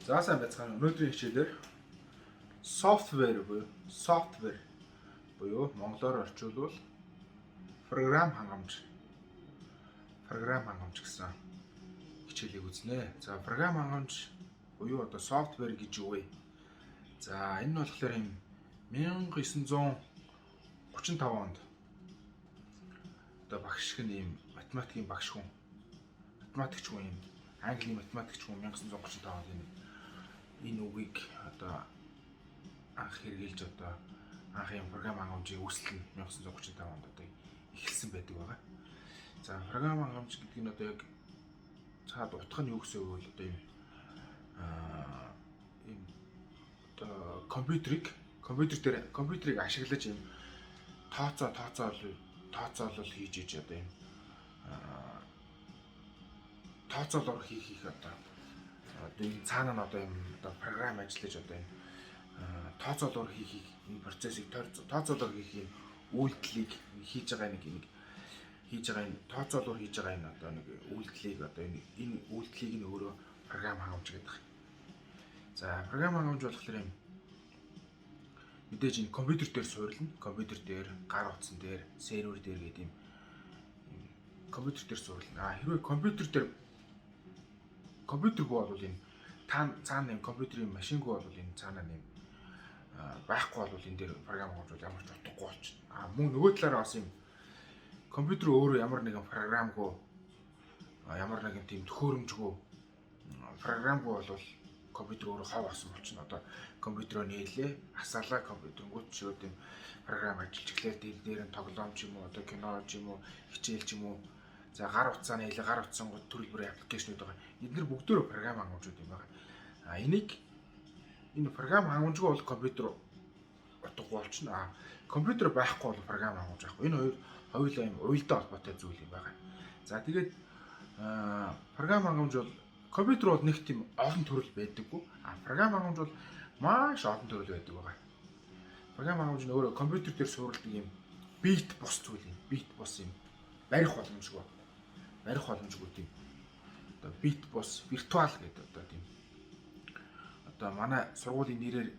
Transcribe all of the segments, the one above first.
За сайн байцгаана. Өнөөдрийн хичээлээр software буюу монголоор орчуулбал програм хангамж гэсэн хичээлийг үзнэ. За програм хангамж буюу одоо software гэж юу вэ? За энэ нь болохоор юм 1935 онд одоо багш гэн ийм математикийн багш хүн юм Английн математикч хүн 1935 онд энэ үгийг одоо анх хэрэгжилж одоо анх юм програм хангамжийн үүсэл нь 1935 онд одоо эхэлсэн байдаг байгаа. За програм хангамж гэдэг нь одоо яг цаад утга нь юу гэсэн үг вэ? Одоо ийм одоо компьютерийг ашиглаж ийм тооцоолол хийж иж одоо ийм тооцоолоор хийх одоо энэ цаана нь одоо юм одоо програм ажиллаж одоо энэ тооцоолоор хийх энэ процессыг тооцоолоор хийх юм үйлдэлийг хийж байгаа энэ тооцоолоор хийж байгаа энэ одоо нэг үйлдэлийг одоо энэ үйлдэлийг нь өөрөө програм хангамж гэдэг. За програм хангамж болохоор юм мэдээж энэ компьютер дээр суурилна. Компьютер дээр, гар утсан дээр, сервер дээр гэдэг юм компьютер дээр суурилна. Хэрвээ компьютергүй бол энэ цаана юм компьютерийн машингүй бол энэ цаана юм байхгүй бол энэ дээр програм хангамж ямар ч утгагүй болчихно. Мөн нөгөө талаараа бас юм компьютер өөрөө ямар нэгэн програмгүй ямар нэгэн тийм төхөөрөмжгүй програмгүй бол компьютер өөрөө хов асан болчихно. Одоо компьютероо нээлээ, асаалаа компьютернгүүт шууд юм програм ажиллаж эхлээл дээр нь тоглоом ч юм уу, одоо кино ч юм уу, хичээл ч юм уу. За гар утсаа нээлээ, гар утсангууд төрөл бүрийн аппликейшнүүд байгаа. Эдгээр бүгдөө програм хангамжууд юм байна. Энэ програм хангамжгүй бол компьютер утгагүй болчихно. Компьютер байхгүй бол програм хангамж байхгүй. Энэ хоёулаа юм уялдаа холбоотой зүйл юм байна. За тэгээд програм хангамж бол компьютер бол нэг тийм олон төрөл байдаггүй. Програм хангамж бол маш олон төрөл байдаг байгаа. Програм хангамж нь өөрөө компьютер дээр суурилдаг юм бит бус зүйл юм. Бит бус юм барих боломжгүй тийм. Одоо бит бус виртуал гэдэг одоо тийм. Одоо манай сургуулийн нэрээр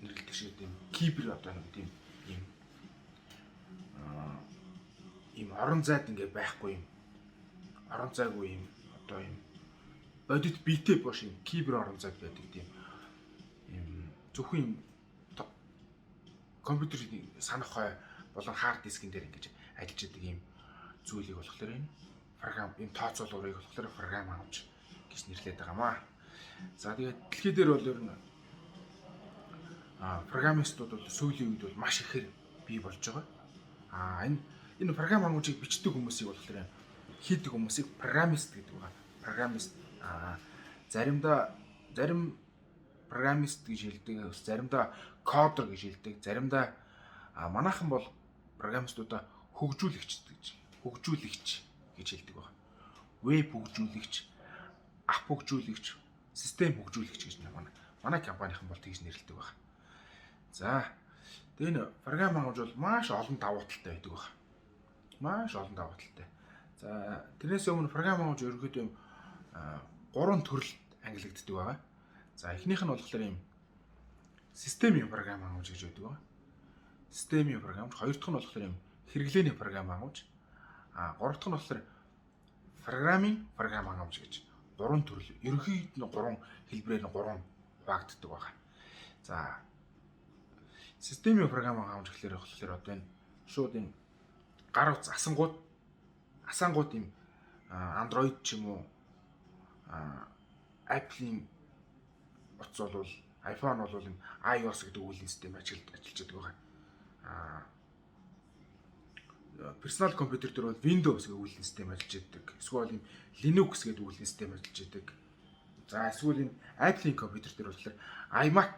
нэрлэдэг шиг тийм кибер одоо нэг тийм ийм орон зайд ингээ байхгүй юм. Орон зайгүй юм одоо юм бодит битээ бош юм кибер орон зайд байдаг тийм. Ийм зөвхөн юм компьютерийн санах хой болон хард дискэн дээр ингэж ажиллаж байдаг юм зүйлийг болохоор энэ програм юм тооцоолоорыг болохоор програм хангамж гэж нэрлэдэг байгаамаа. За тэгээд дэлхий дээр бол ер нь программистууд бол сүүлийн үед бол маш ихээр бий болж байгаа. Энэ програм хангамжийг бичдэг хүмүүсийг болохоор хийдэг хүмүүсийг программист гэдэг байгаа. Программист зарим программист гэж хэлдэг, заримдаа кодер гэж хэлдэг, заримдаа манайхан бол программистуудаа хөгжүүлэгч гэж хэлдэг байна. Веб хөгжүүлэгч, ап хөгжүүлэгч, систем хөгжүүлэгч гэж манай компанийн бол тэгж нэрлэдэг байна. За тэгээ энэ програм хангамж бол маш олон давуу талтай байдаг байна. Маш олон давуу талтай. За тэрнээс өмнө програм хангамж ерөнхийдөө юм 3 төрөлд ангилагддаг байна. За эхнийх нь болохоор юм системийн програм хангамж гэж байдаг байна. Системийн програмч, хоёр дахь нь болохоор юм хэрэглээний програм хангамж, гурав дахь нь болохоор программын програм хангамж гэж 3 төрөл. Ерөнхийд нь 3 хэлбэрээр нь 3 хуваагддаг байна. За системийн програм хангамж гэхлээр одоо энэ шууд энэ гар утас асангууд юм Android ч юм уу Apple-ийн утас бол iPhone бол юм iOS гэдэг үйлдвэрлэлийн систем ажиллаж байгаа. Персонал компьютер дээр бол Windows гэдэг үйлдвэрлэлийн систем ажиллаж байдаг. Эсвэл юм Linux гэдэг үйлдвэрлэлийн систем ажиллаж байдаг. За эсвэл юм Apple-ийн компьютер дээр болохоор iMac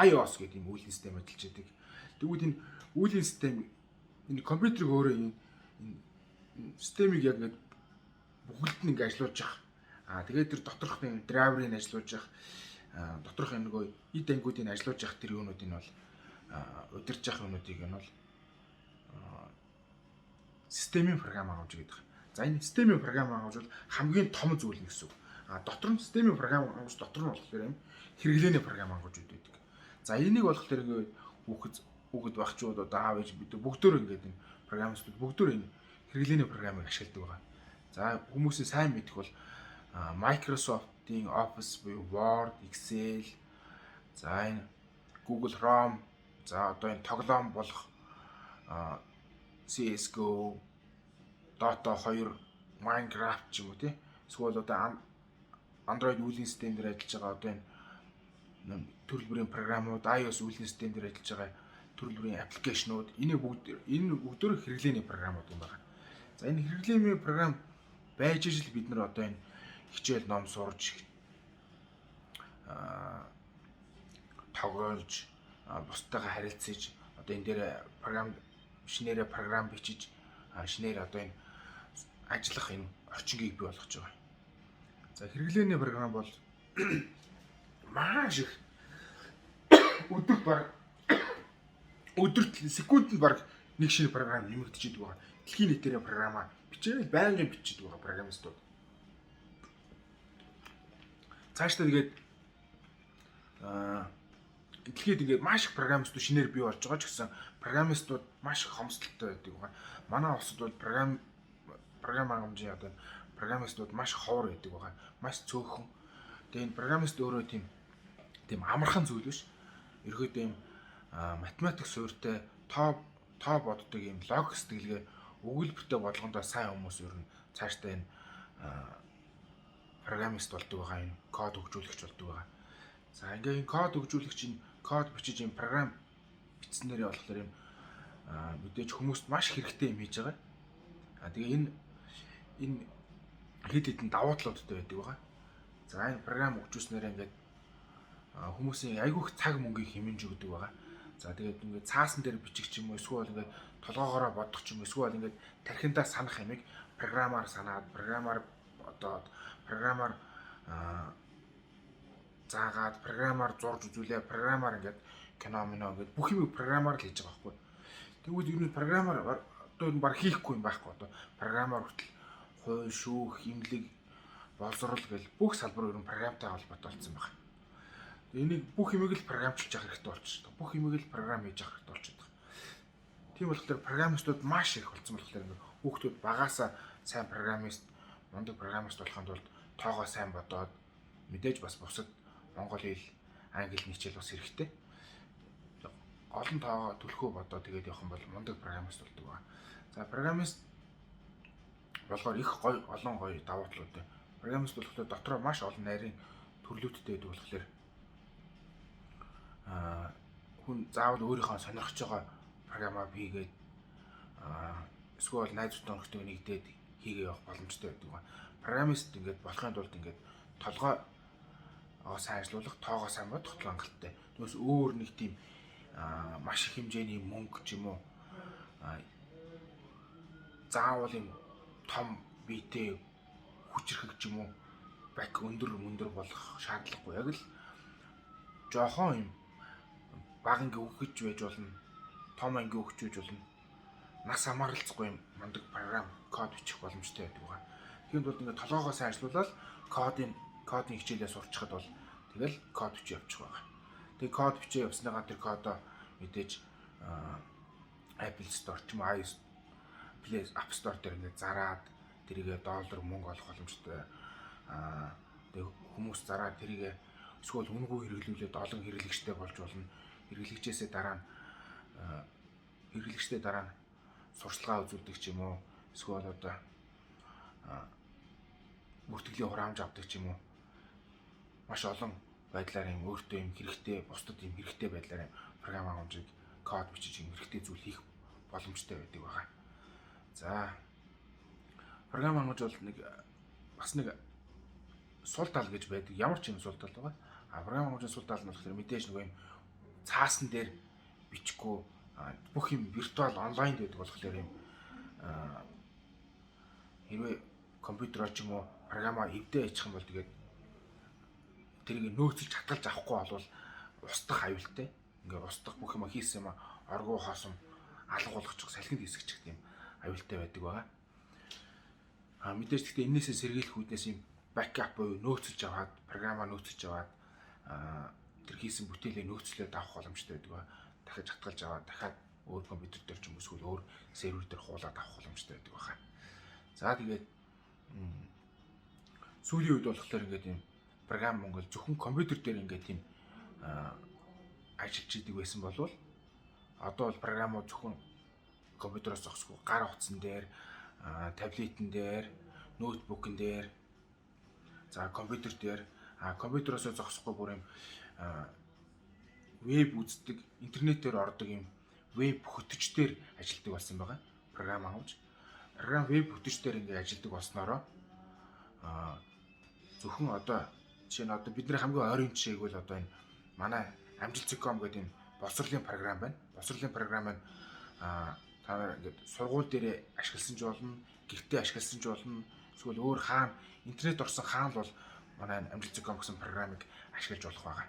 iOS гэдэг юм үйлдвэрлэлийн систем ажиллаж байдаг. Тэгвэл энэ үйлдвэрлэлийн систем энэ компьютерыг өөрөө энэ системийг яг ингэ бүгд нь ингэ ажиллуулж байгаа. Тэгээд тэр доторх нэг драйверыг ажиллуулж байгаа. Доторх нөгөө эд ангиудыг ажиллуулж явах тэр юунуудыг нь бол удирж явах юмнуудыг нь бол системийн програм хангамж гэдэг. За энэ системийн програм хангамж бол хамгийн том зүйл гэсэн үг. дотор нь системийн програм ангууч дотор нь болохоор юм хэрэглээний програм ангуучуд байдаг. За энийг болохоор ингээд хүүхэд багчууд одоо аав ээж бид бүгдөө ингээд энэ програмистууд бүгдөө энэ хэрэглээний програмыг ашигладаг байгаа. За хүмүүсийн сайн мэдэх бол Microsoft-ийн Office буюу Word, Excel, за энэ Google Chrome, за одоо энэ тоглоом болох CS:GO, Dota 2, Minecraft ч юм уу тий. Эсвэл одоо Android үеийн систем дээр ажиллаж байгаа одоо энэ төрөл бүрийн програмууд, iOS үеийн систем дээр ажиллаж байгаа төрөл бүрийн аппликейшнууд энэ бүгдөө хэрэглээний програмууд юм байна. За энэ хэрэглээний програм байж ижил бид нар одоо энэ хичээл ном сурж тоглож бусдаагаа харилцаж одоо энэ дээр шинээрээ програм бичиж шинээр одоо энэ ажиллах энэ орчингийг бий болгож байгаа. За хэрэглээний програм бол маш их өдөрт секундэд баг нэг шинэ програм нэмэгдэж идэг байгаа. Дэлхийн нийтээр програмаа бичээл байнгын бичиж байгаа програмистууд. Цаашдаа тэгээд дэлхийд ингээд маш их програмистууд шинээр бий болж байгаа ч гэсэн програмистууд маш их хомсдолтой байдаг байгаа. Манай улсад бол програм хангамжийн одоо програмистууд маш ховор байдаг байгаа. Маш цөөхөн. Тэгээд энэ програмист өөрөө тийм амархан зүйл биш. Ерөөд ийм математик суурьтай тоо боддог ийм логик сэтгэлгээ өгүүлбэртэй бодлогондоо сайн хүмүүс ер нь цаашдаа энэ програмист болдог байгаа, энэ код хөгжүүлэгч болдог байгаа. За ингээ энэ код хөгжүүлэгч энэ код бичиж энэ програм бичснээрээ болохоор юм мэдээж хүмүүст маш хэрэгтэй юм хийж байгаа. Тэгээ энэ хэд хэдэн давуу талуудтай байдаг байгаа. За энэ програм хөгжүүлснээр ингээд хүмүүсийн айгүйх цаг мөнгийг хэмнэж өгдөг байгаа. За тэгээд ингээд цаасан дээр бичих ч юм уу эсвэл ингээд толгоогоороо бодох ч юм уу эсвэл ингээд тархиндаа санах юмыг програмаар санаад програмаар заагаад програмаар зурж үзүүлээ програмаар ингээд кино ингээд бүх юмыг програмаар л хийж байгаа байхгүй. Тэгвэл ер нь програмаар одоо энэ баг хийхгүй юм байхгүй одоо програмаар хүртэл хууль шүүх хэмлэг боловсрол гэл бүх салбар ер нь програмтай холбоотой болсон байна. Энийг бүх юмыг л програмчилж явах хэрэгтэй болчихсон. Бүх юмыг л програм хийж явах хэрэгтэй болчиход байна. Тийм болохоор програмистууд маш их болсон болохоор ингээд хүүхдүүд багаасаа сайн програмист, мундаг програмист болохын тулд тоогоо сайн бодоод мэдээж бас бусад монгол хэл, англи хэл хичээл бас хэрэгтэй. Олон тоогоо төлхөө бодоод тэгээд явах юм бол мундаг програмист болдог ба. За програмист болохоор их олон гоё давуу талууд байна. Програмист болохоор дотроо маш олон нарийн төрлөөттэй байдаг болохоор хүн заавал өөрийнхөө сонирхож байгаа програмаа хийгээд эсвэл найзуудтай өргөтөг нэгдээд хийгээ явах боломжтой байдаг. Програмист ингээд болохын тулд ингээд толгой сайн ажиллуулах, тоогоо сайн бодох хангалттай. Түүнээс өөр нэг тийм маш их хэмжээний мөнгө ч юм уу заавал юм том биетэй хүчрхэг ч юм уу бак өндөр болох шаардлагагүй. Яг л жоохон юм бага анги өгч байж болно, том анги өгч байж болно. Нас хамааралцахгүй юм мундаг програм код бичих боломжтой байдаг байгаа. Тэгэхэд бол ингээд толгоогоо сайн ажиллуулаад кодын хичээлээ сурчхад бол тэгэл код бичиж явчих байгаа. Тэгээ код бичиж явсныгаа тэр кодоо мэдээж Apple Store ч юм уу iOS Play App Store дээр ингээд зараад тэрийгэ доллар мөнгө олох боломжтой. Тэгээ хүмүүс зараад тэрийгэ эсвэл үнэгүй хэрэглүүлээд олон хэрэглэгчтэй болж болно. Хэрэглэгчээсээ дараа нь сурталгаа үзүүлдэг ч юм уу эсвэл одоо бүртгэлийн хураамж авдаг ч юм уу маш олон байдлаар юм өөртөө юм хэрэгтэй бусдад юм хэрэгтэй байдлаар програм хангамжийг код бичиж юм хэрэгтэй зүйл хийх боломжтой байдаг байгаа. За програм хангамж бол бас нэг сул тал гэж байдаг. Ямар ч юм сул тал байгаа. Програм хангамжийн сул тал нь болохоор мэдээж нэг юм цаасан дээр бичихгүй бүх юм виртуал онлайн гэдэг болохоор юм хэрвээ компьютероор ч юм уу програмаа эвдээ хийчих юм бол тэгээд тэрийг нөөцлж хатгалж авахгүй болвол устдах аюултай. Ингээ устдах бүх юм хийсэн юм оргуу хоосон алга болгочих салхинд хэсэгч гэх юм аюултай байдаг байгаа. Мэдээж гэхдээ энээсээ сэргийлэх үүднээс юм backup буюу нөөцлж аваад, програмаа нөөцлж аваад тэр хийсэн бүтээлээ нөөцлөөд авах боломжтой байдаг ба дахиж хатгалж аваад дахиад өөр компьютер дээр ч юм уу эсвэл өөр сервер дээр хуулаад авах боломжтой байдаг баха. За тэгээд сүүлийн үед болохоор ингээд юм програм Монгол зөвхөн компьютер дээр ингээд тийм ажиллаж идэг байсан болвол одоо бол програмууд зөвхөн компьютероос зогсохгүй гар утсан дээр, таблетэн дээр, ноутбукн дээр, за компьютер дээр, компьютероос зогсохгүй бүр юм веб үздэг, интернетээр ордог юм веб хөтөчдөр ажилладаг болсон байгаа. Програм авч. Програм веб хөтөчдөр ингээд ажилладаг болсноороо зөвхөн одоо жишээ нь одоо бидний хамгийн ойрын жишээг бол одоо энэ манай амжилт.com гэдэг юм боловсролын програм байна. Боловсролын програм маань та нар ингээд сургууль дээр ашигласан ч болно, гэртээ ашигласан ч болно. Эсвэл өөр хаана интернет орсон хаана бол манай амжилт.com гэсэн програмыг ашиглаж болох байгаа.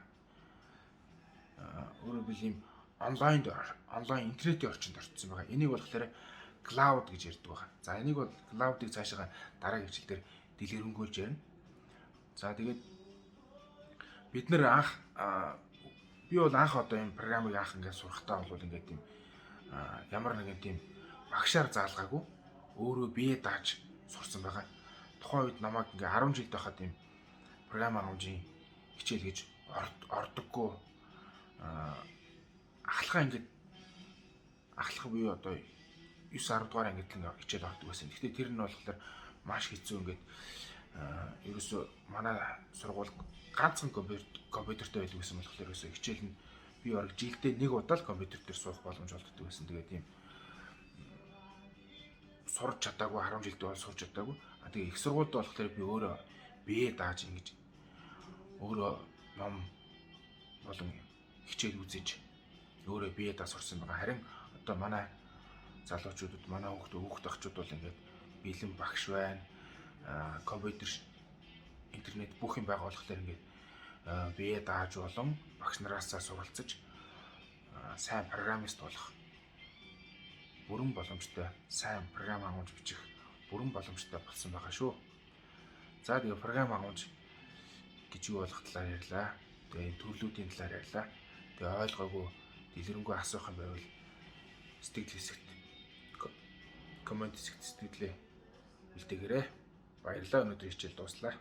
Өөрөөр хэлбэл ийм онлайн интернетийн орчинд орцсон байгаа. Энийг болохоор cloud гэж ярьдаг байгаа. За энийг бол cloud-ыг цаашаа дараагийн хичээл дээр дэлгэрэнгүүлж ярина. За тэгээд бид нэр би бол анх одоо энэ програмыг анх ингээд сурахтаа бол ингээд тийм ямар нэгэн тийм багшаар заалгаагүй өөрөө бие дааж сурсан байгаа. Тухайн үед намайг ингээд 10 жил байхад тийм програм хангамжийн хичээл гэж ордоггүй ахлах буюу одоо 9 10 дугаар ангид л хичээл ордог байсан. Гэхдээ тэр нь болохоор маш хэцүү ингээд ерөөсөө манай сургууль ганцхан компьютертэй байдаг гэсэн болохоор ерөөсөө хичээл нь би орог жилдээ нэг удаа л компьютер дээр суух боломж олддог байсан. Тэгээд тийм сурч чадаагүй 10 жилдээ бол сурч чадаагүй. Тэгээ их сургуульд болохоор би өөрөө бие дааж ингэж өөрөө ном болон хичээл үзэж өөрөө бие дааж сурсан байгаа. Харин одоо манай залуучуудад манай хүүхд ахчууд бол ингээд бэлэн багш байна. Компьютер, интернет бүх юм байгаа болохоор ингээд бие дааж болон багш нараасаа суралцаж сайн программист болох бүрэн боломжтой, сайн програм хангамж бичих бүрэн боломжтой болсон байгаа шүү. За тэгээ програм хангамж гэж юу болох талаар ярьлаа. Тэгээ төрлүүдийн талаар ярьлаа. Тэгээ ойлгоогүй дэлгэрэнгүй асуух юм байвал сэтгэл хэсэгт коммент хэсэгт сэтгэлээ бэлдээгээрэй. Баярлалаа, өнөөдрийн хичээл дуслаа.